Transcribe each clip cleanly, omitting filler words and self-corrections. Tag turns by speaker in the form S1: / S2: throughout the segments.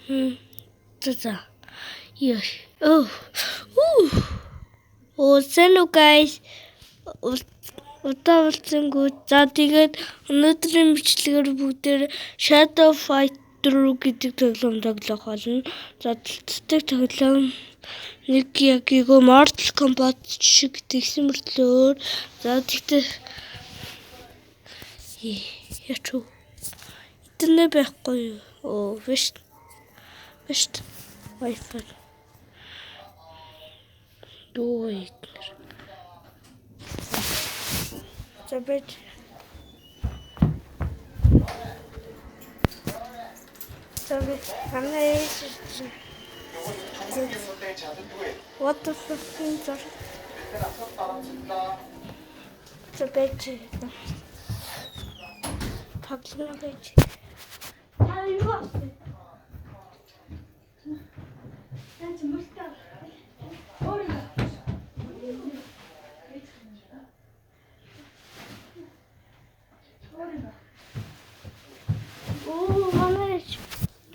S1: За. Yes. Oh. Oh, hello guys. Удаа болцсонгүй. За тэгээд өнөөдрийн бичлэгээр бүгдээр Shadow Fighter гэдэг тоглоом тоглох болно. За тэлцдэг тоглоом нэг яг иго Mortal Kombat шиг тэгсэн мөртлөө. За тэгтээ ячуу. Интернет байхгүй юу? Оо, биш. Wi-Fi. Ой. Забыть. What the fuck is that? Забыть. Таглавч. Аюу. Танц мустаа. Оо, манайч.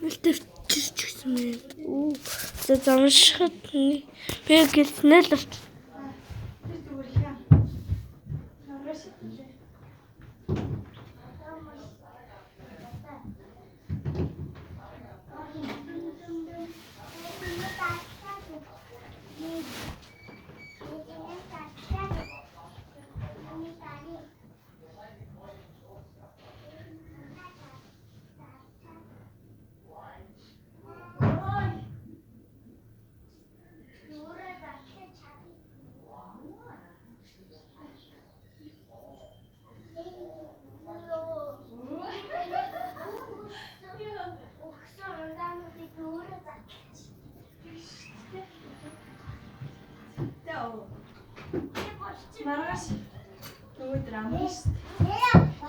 S1: Мэлтэрчсэн юм. Оо, за замшихад би гэлснээ л авч.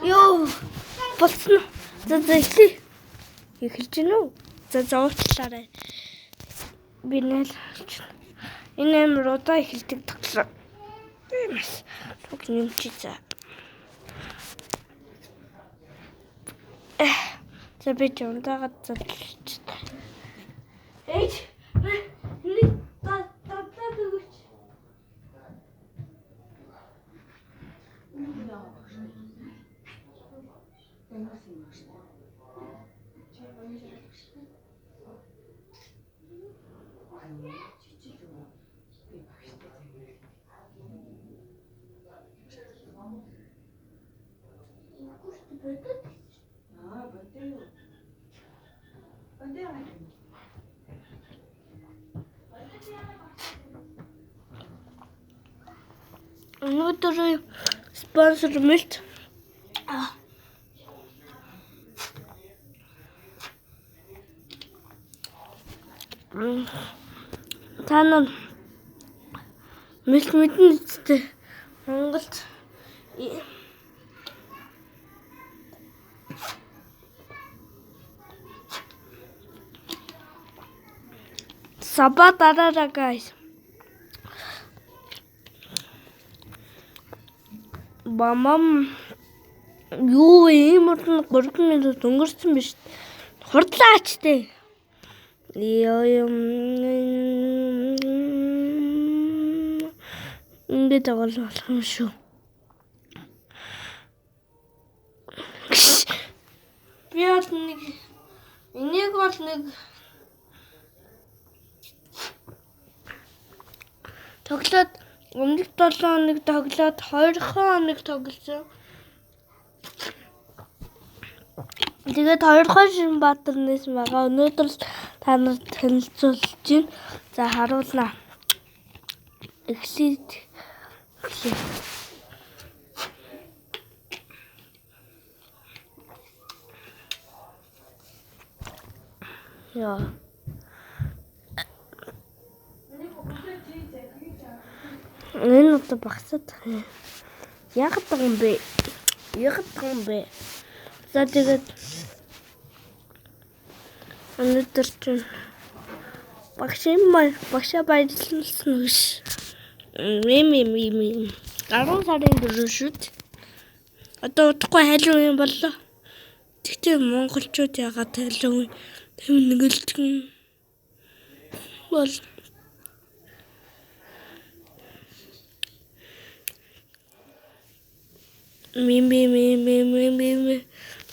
S1: Йоо, болсон. За эхэлж гинэ үү? За уучлаарай. Би нэл энэ амар удаа эхэлдэг тоглоом. Бимс. Түг нэмчи за. За би жонтагаад задлж та. Эйч. Нэг татлаад өгөөч. Өнөөдөр спонсор мэлт. Танаа мэлт мэднэ үстэй. Монголд саба дараарай guys. Бамам юу ийм урд 3 минут өнгөрсөн биш. Хурдлаач тээ. Ингээд тоглох юм шүү. Би энийг бол нэг тоглоод өмнөх 7 хоног тоглоод 2 хоног тоглосон. Тэгээд 2 Шинбаатар нээсэн байгаа. Өнөөдөр та нарт танилцуулж байна. За харуулнаа. Exit. Яа. Энэ удаа багсаад. Яг таган бэ. За тэгээд өнөөдөр чинь багшаа баярлуулсан үш. 10 сарын 4 шүт. Одоо удахгүй хайлуу юм боллоо. Тэгтээ монголчууд ягаад хайлуу тэмнэгэлтэн бол ми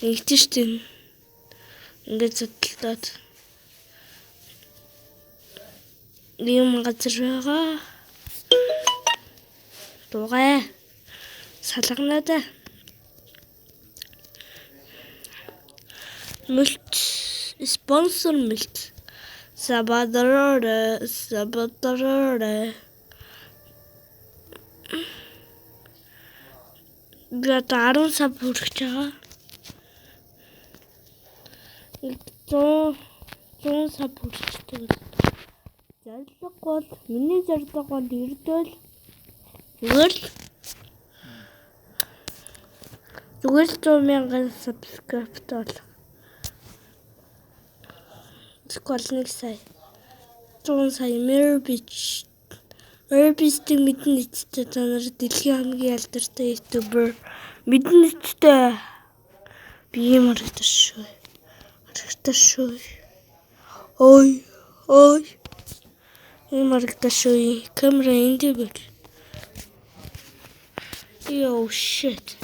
S1: ингэжтэй ингээд зодтолдоод юм газар байгаа дугай салганаа мөлт спонсор мөлт сабадараа би 10 сая хүрч байгаа. 100 сая хүрчтэй. Зорилго бол миний зорилго бол ердөө зүгээр 100,000 subscribe бол. Скол 1 сая 100 сая Merbeast-ийг мэднэ нэсттэй та нар дэлхийн хамгийн алдартай ютубер мэднэ нэсттэй би юм харагдаж шүү. Ой юм харагдаж шүү. Камера энд байл. Yo shit.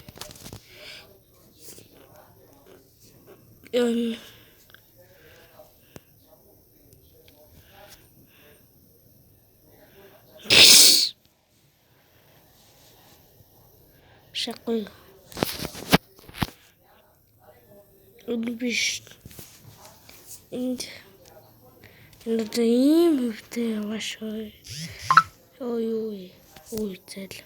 S1: Шакой. Убиш. Энд ийм хөвтэй яваашгүй. Ой зэл.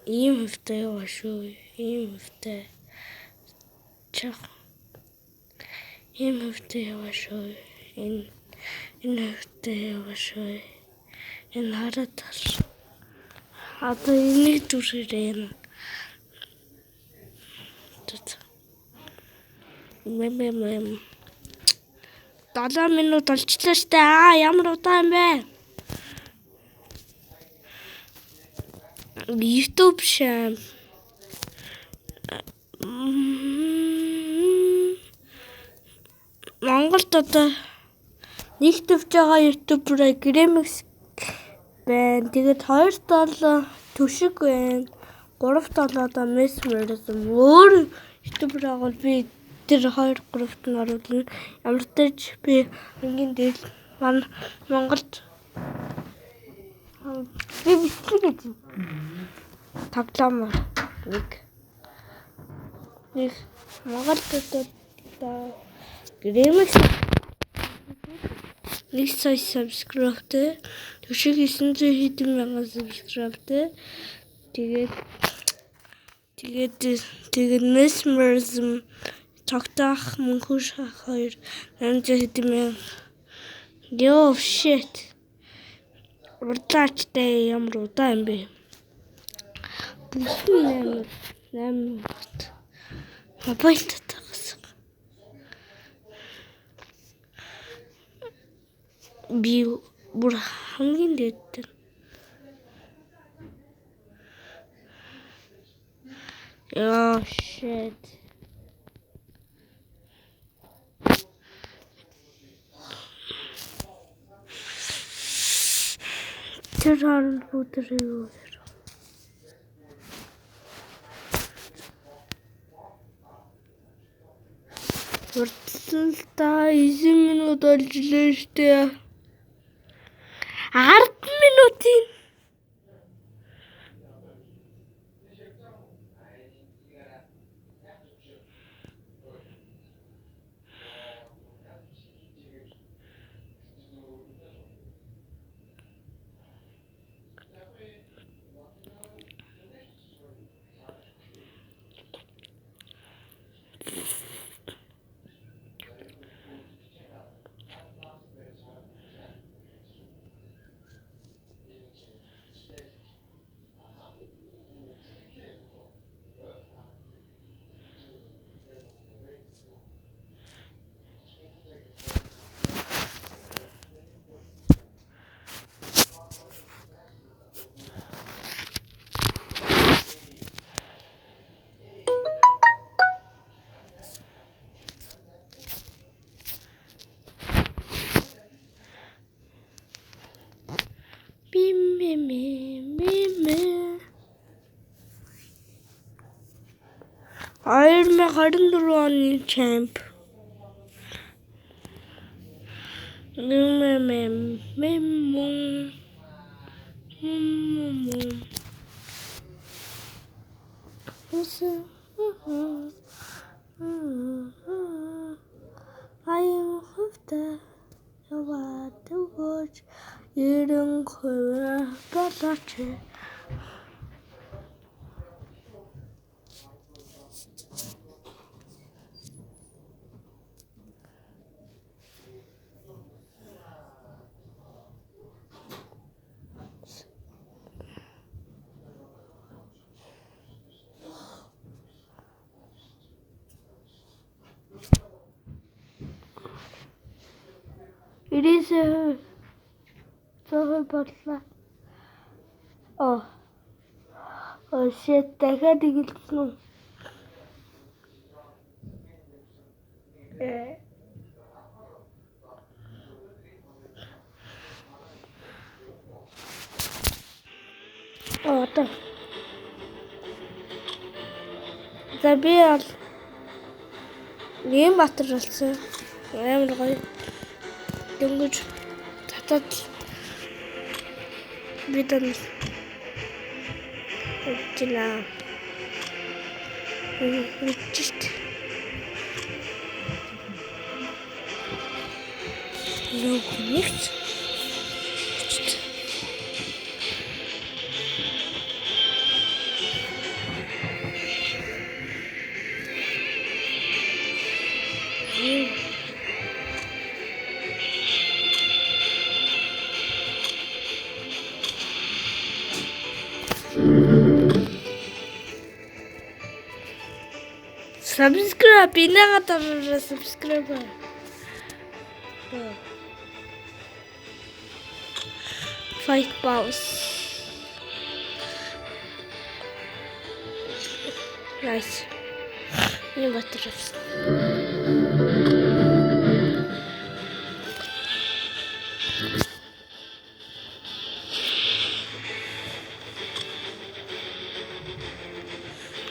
S1: Ийм хөвтэй яваашгүй. Ийм хөвтэй. Чах. Ийм хөвтэй яваашгүй. Энэ хөвтэй яваашгүй. Энэ хараад одоо энийг дүрхээрээ юм. 7 минут болчихлоо штэ. Ямар удаан бэ? YouTube шам. Монголд одоо нэгтгэж байгаа YouTuber Gramix байна. Тэгээд 2 долоо төшиг байна. 3 долоо одоо Mesmerism. Өөр YouTuber агуул би тэр 2-3-т нь оруулна. Ямар ч тач би хамгийн дээр Монголд би бичлэг гэж тоглоом нэг Монголд одоо Gramix 1 сая subscribe-тэй төшиг 900 хэдэн мянган subscribe-тэй тэгээд Mesmerism тогтоох мөнхөр шах 2 800 хэдэн мянга. Yo shit. Урдаачтай ямар удаан юм бэ? 8 мобайл татгаас. Би бүр хамгийн дээд. Oh shit. Тэр бүдэр юу? Урдсан л та 9 минут болжлоо штэ. 10 минутын 2024 оны чемп. Аян хөвтэй яваад өгөөч 90% болооч. Ирээсээ цохой бодлоо. Shit, дахиад игэлсэн үү? Одоо. За би бол ийм Батар болсон. Амар гоё. Дөнгөж татаад бид энэ өчнөө үчигт нэгт subscribe, pinaka subscribe. Fight boss. Nice. Не батарс.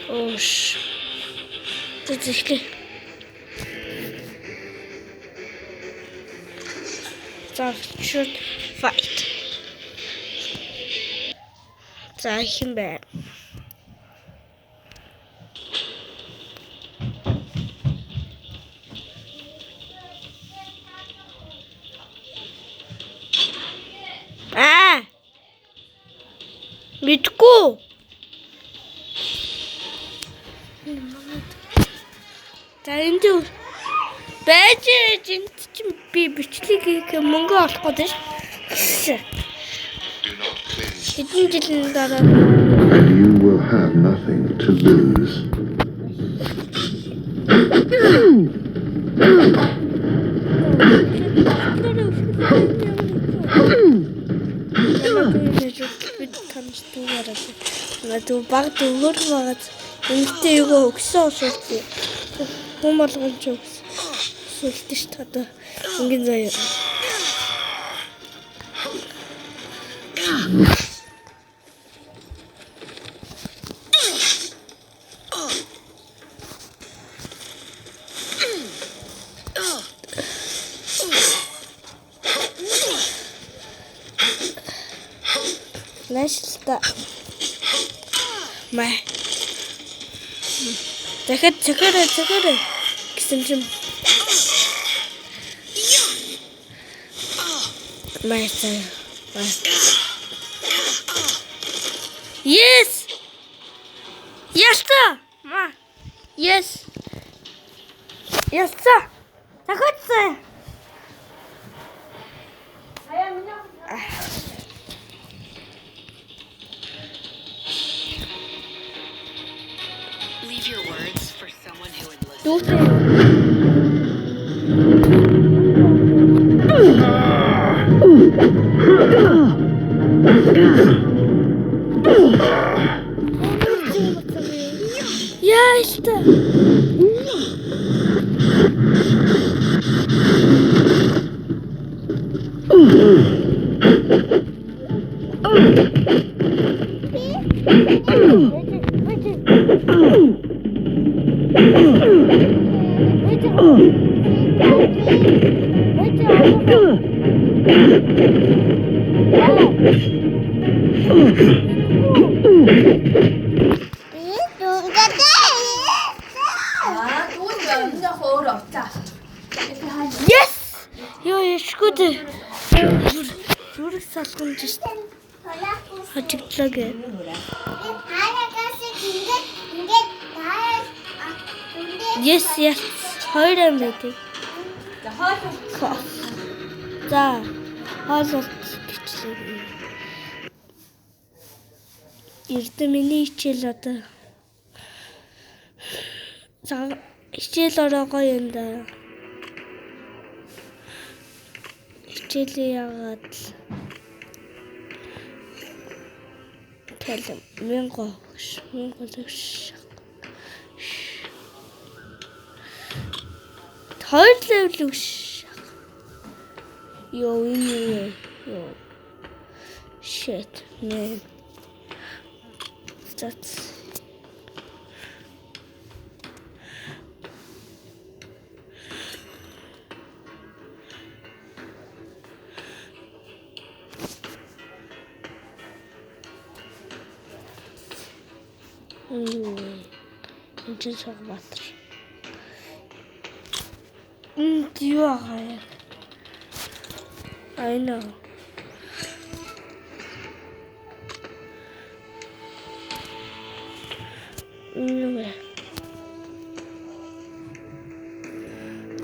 S1: Ош. Тэтгэл. Shoot fight. За хин бэ. Мэдгүй. За энд байж энд чинь би бичлэгийг мөнгө олох гэдэг ш. Хэдэн жилийн дараа
S2: And you will have nothing to lose.
S1: Надад баг дөрөөр багт үнэтэй юу өгсөн уусуулсан. Хүн болгон ч өсөлтөж чадаа. Ингийн заяа. Nästa. Mä. Дахиад цогорой. Гэсэн чинь. Майсаа. Yes. Яста. Ма. Yes. Яста. Захоцсон.
S3: Leave your words for someone who would listen.
S1: Яста. Yes! Ёо яшгүй дээ. Зүрх салгамж хажигдлаа гэ. Yes, yes. Хоёр юм байдаг. За, хоолол бичлээ. Эрдэ миний хичээл одоо. За, хичээл ороогоо юм да. Хичээлээ яагаад л талам мянгош. Хоёр левел үш. Ёо энэ ёо. Shit, man. That's just talk about it. I know.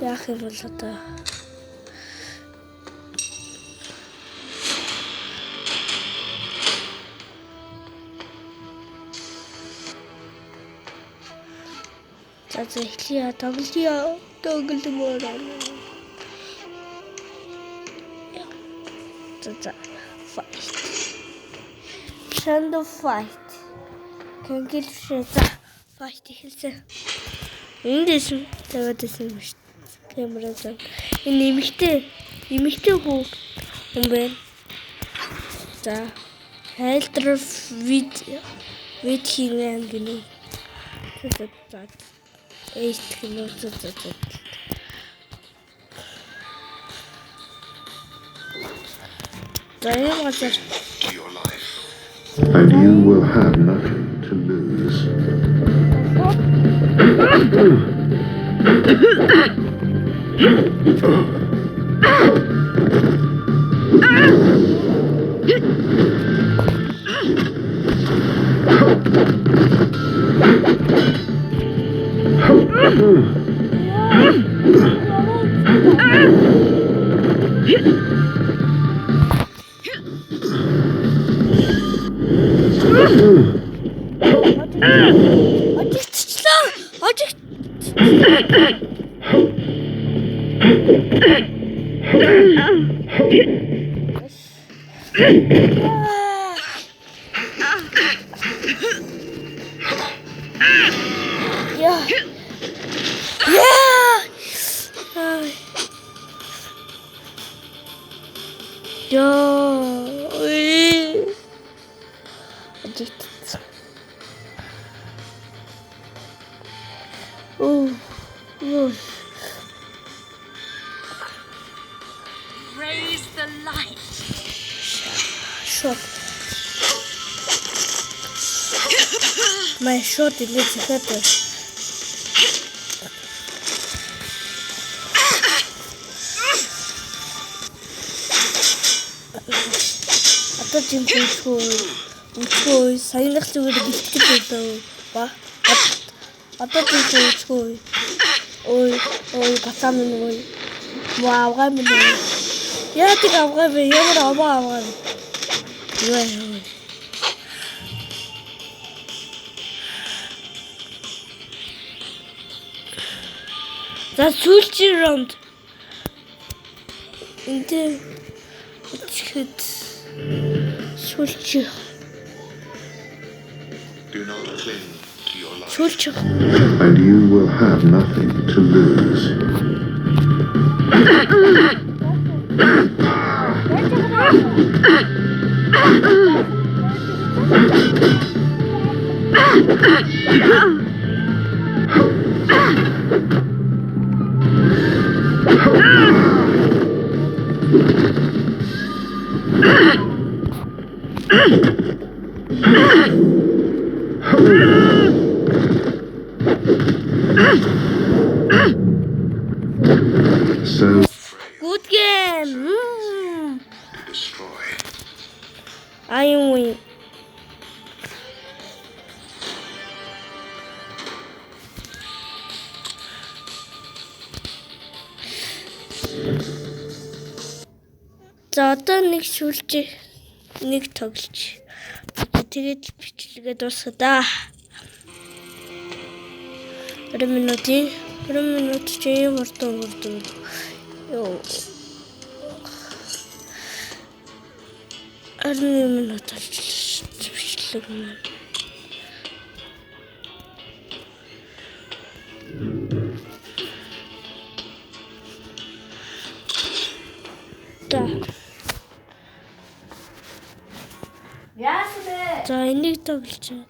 S1: Яах юм бол одоо за эхлэе тогломоор за fight Shadow fight Кэнгэлшээ за fight эхэлсэн. Эндээс таваад байсан юм шүү. Камераа энэ эмэгтэй хүү юм байна. За хайлтрал вид хийгэн гинэ. За эйт гинэ за.
S2: And you will have nothing to lose.
S3: Raise the light.
S1: Shot. My shot is better. Одоо тийм үчгүй саянах зүгээр бэлтгэл байлаа ба. Одоо тийм үчгүй. Ой гацаа минь ой. Вау минь. Яа тийг авгаа бэ? Ямар аваа. Яа. За сүүлчийн раунд. Энд хэд сүүлчийн.
S2: Do not cling to your life.
S1: Сүүлчийн.
S2: And you will have nothing to lose. So
S1: Good game.
S2: to destroy.
S1: I win. За одоо нэг шүлжээ нэг тоглож. Тэгээд бичлэгээ дуусгая да. 2 минут чи хурдан. Йоо. 1 минут бичлэг маань. Да.
S4: Яасны.
S1: За энийг тоглож байна.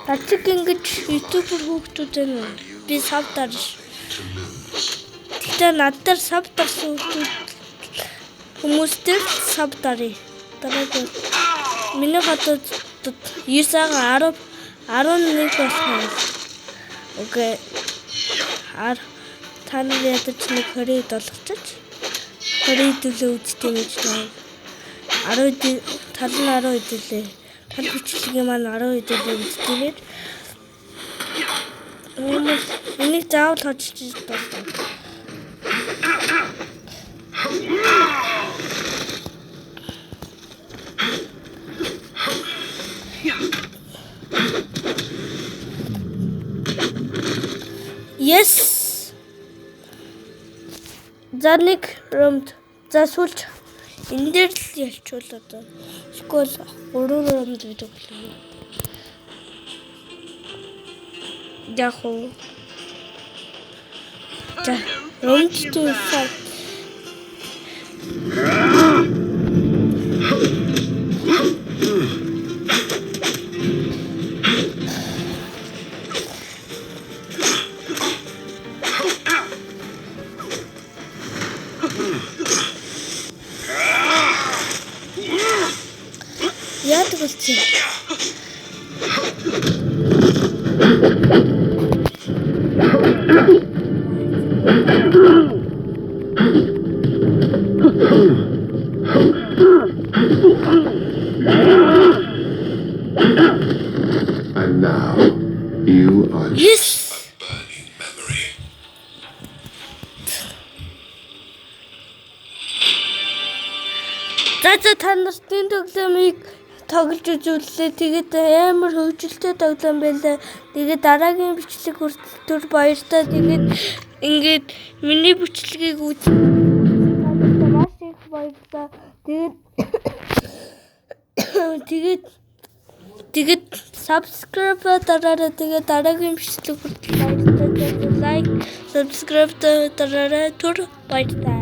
S1: Ачиг ингэж YouTube-ээр хүүхдүүд байна уу? Би савтар. Тэгтээ надад савтарсан хүмүүстэй савтарыг. Дараагийн миний хатад 9-10 11 болсон. Окей. Та нар ядаж нэг 20 долларчаач. 20 төлөө үзтээ гэж байна. 10 тал нь 10 төлөө. Тал бичлэгийн маань 10 төлөө үзтээгээд энийг заавал хочж байна. Yes. За нэг ромд. За сүүлч энэ дээр л ялчул одоо. Скол 3 ромд гэдэг болов. Яг уу. За ромд тусаа. Яадаг болчих.
S2: And now, you are
S1: Yes.
S2: a burning memory.
S1: За та нарын тоглоомыг тоглож үзүүллээ. Тэгээд амар хөвгөлтэй тоглоом байлаа. Тэгээд дараагийн бичлэг хүртэл баяртай. Тэгээд ингээд миний бичлэгийг үзсэн. Маш их баярлалаа. Тэгээд subscribe дараарай. Тэгээд дараагийн бичлэг хүртэл баяртай. Like, subscribe дараарай. Баяртай.